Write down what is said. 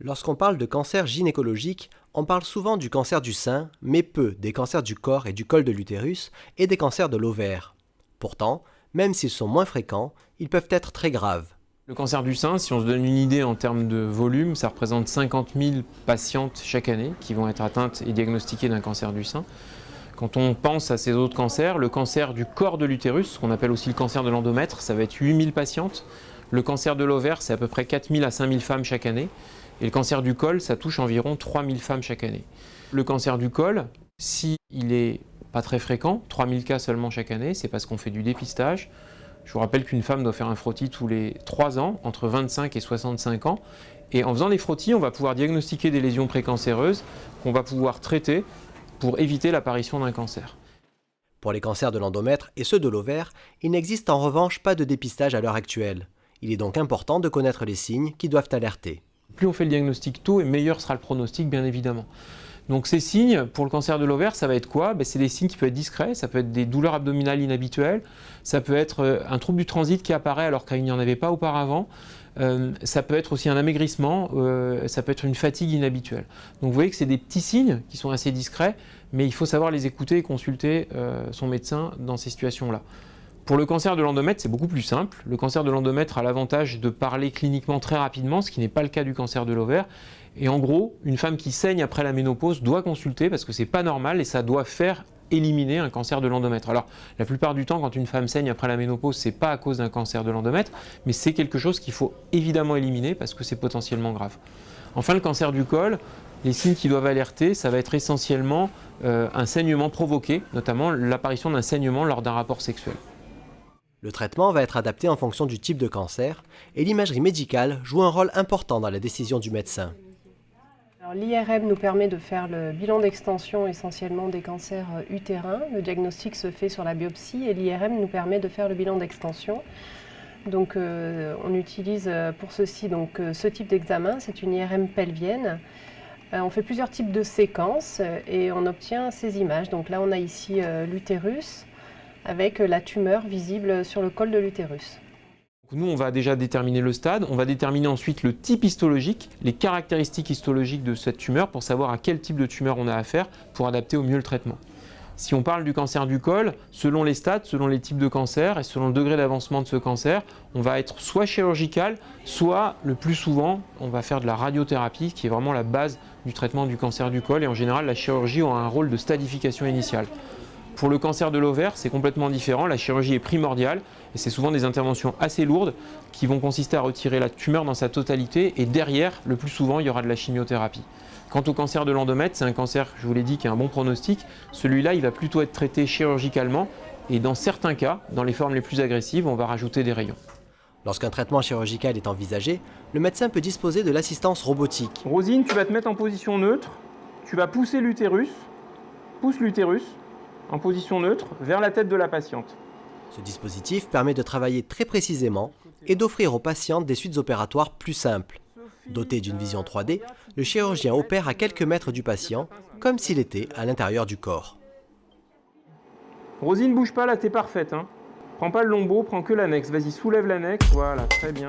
Lorsqu'on parle de cancer gynécologique, on parle souvent du cancer du sein, mais peu des cancers du corps et du col de l'utérus et des cancers de l'ovaire. Pourtant, même s'ils sont moins fréquents, ils peuvent être très graves. Le cancer du sein, si on se donne une idée en termes de volume, ça représente 50 000 patientes chaque année qui vont être atteintes et diagnostiquées d'un cancer du sein. Quand on pense à ces autres cancers, le cancer du corps de l'utérus, ce qu'on appelle aussi le cancer de l'endomètre, ça va être 8 000 patientes. Le cancer de l'ovaire, c'est à peu près 4 000 à 5 000 femmes chaque année. Et le cancer du col, ça touche environ 3 000 femmes chaque année. Le cancer du col, s'il n'est pas très fréquent, 3 000 cas seulement chaque année, c'est parce qu'on fait du dépistage. Je vous rappelle qu'une femme doit faire un frottis tous les 3 ans, entre 25 et 65 ans. Et en faisant les frottis, on va pouvoir diagnostiquer des lésions précancéreuses qu'on va pouvoir traiter pour éviter l'apparition d'un cancer. Pour les cancers de l'endomètre et ceux de l'ovaire, il n'existe en revanche pas de dépistage à l'heure actuelle. Il est donc important de connaître les signes qui doivent alerter. Plus on fait le diagnostic tôt, et meilleur sera le pronostic, bien évidemment. Donc ces signes, pour le cancer de l'ovaire, ça va être quoi? C'est des signes qui peuvent être discrets, ça peut être des douleurs abdominales inhabituelles, ça peut être un trouble du transit qui apparaît alors qu'il n'y en avait pas auparavant, ça peut être aussi un amaigrissement, ça peut être une fatigue inhabituelle. Donc vous voyez que c'est des petits signes qui sont assez discrets, mais il faut savoir les écouter et consulter son médecin dans ces situations-là. Pour le cancer de l'endomètre, c'est beaucoup plus simple. Le cancer de l'endomètre a l'avantage de parler cliniquement très rapidement, ce qui n'est pas le cas du cancer de l'ovaire. Et en gros, une femme qui saigne après la ménopause doit consulter parce que c'est pas normal et ça doit faire éliminer un cancer de l'endomètre. Alors, la plupart du temps, quand une femme saigne après la ménopause, c'est pas à cause d'un cancer de l'endomètre, mais c'est quelque chose qu'il faut évidemment éliminer parce que c'est potentiellement grave. Enfin, le cancer du col, les signes qui doivent alerter, ça va être essentiellement un saignement provoqué, notamment l'apparition d'un saignement lors d'un rapport sexuel. Le traitement va être adapté en fonction du type de cancer et l'imagerie médicale joue un rôle important dans la décision du médecin. L'IRM nous permet de faire le bilan d'extension essentiellement des cancers utérins. Le diagnostic se fait sur la biopsie et l'IRM nous permet de faire le bilan d'extension. Donc on utilise pour ceci ce type d'examen, c'est une IRM pelvienne. On fait plusieurs types de séquences et on obtient ces images. Donc là on a ici l'utérus avec la tumeur visible sur le col de l'utérus. Nous, on va déjà déterminer le stade, on va déterminer ensuite le type histologique, les caractéristiques histologiques de cette tumeur pour savoir à quel type de tumeur on a affaire pour adapter au mieux le traitement. Si on parle du cancer du col, selon les stades, selon les types de cancer et selon le degré d'avancement de ce cancer, on va être soit chirurgical, soit le plus souvent, on va faire de la radiothérapie qui est vraiment la base du traitement du cancer du col et en général, la chirurgie a un rôle de stadification initiale. Pour le cancer de l'ovaire, c'est complètement différent. La chirurgie est primordiale et c'est souvent des interventions assez lourdes qui vont consister à retirer la tumeur dans sa totalité et derrière, le plus souvent, il y aura de la chimiothérapie. Quant au cancer de l'endomètre, c'est un cancer, je vous l'ai dit, qui a un bon pronostic. Celui-là, il va plutôt être traité chirurgicalement et dans certains cas, dans les formes les plus agressives, on va rajouter des rayons. Lorsqu'un traitement chirurgical est envisagé, le médecin peut disposer de l'assistance robotique. Rosine, tu vas te mettre en position neutre, tu vas pousser l'utérus, pousse l'utérus en position neutre vers la tête de la patiente. Ce dispositif permet de travailler très précisément et d'offrir aux patientes des suites opératoires plus simples. Doté d'une vision 3D, le chirurgien opère à quelques mètres du patient, comme s'il était à l'intérieur du corps. Rosine, bouge pas, là t'es parfaite. Prends pas le lombo, prends que l'annexe. Vas-y, soulève l'annexe, voilà, très bien.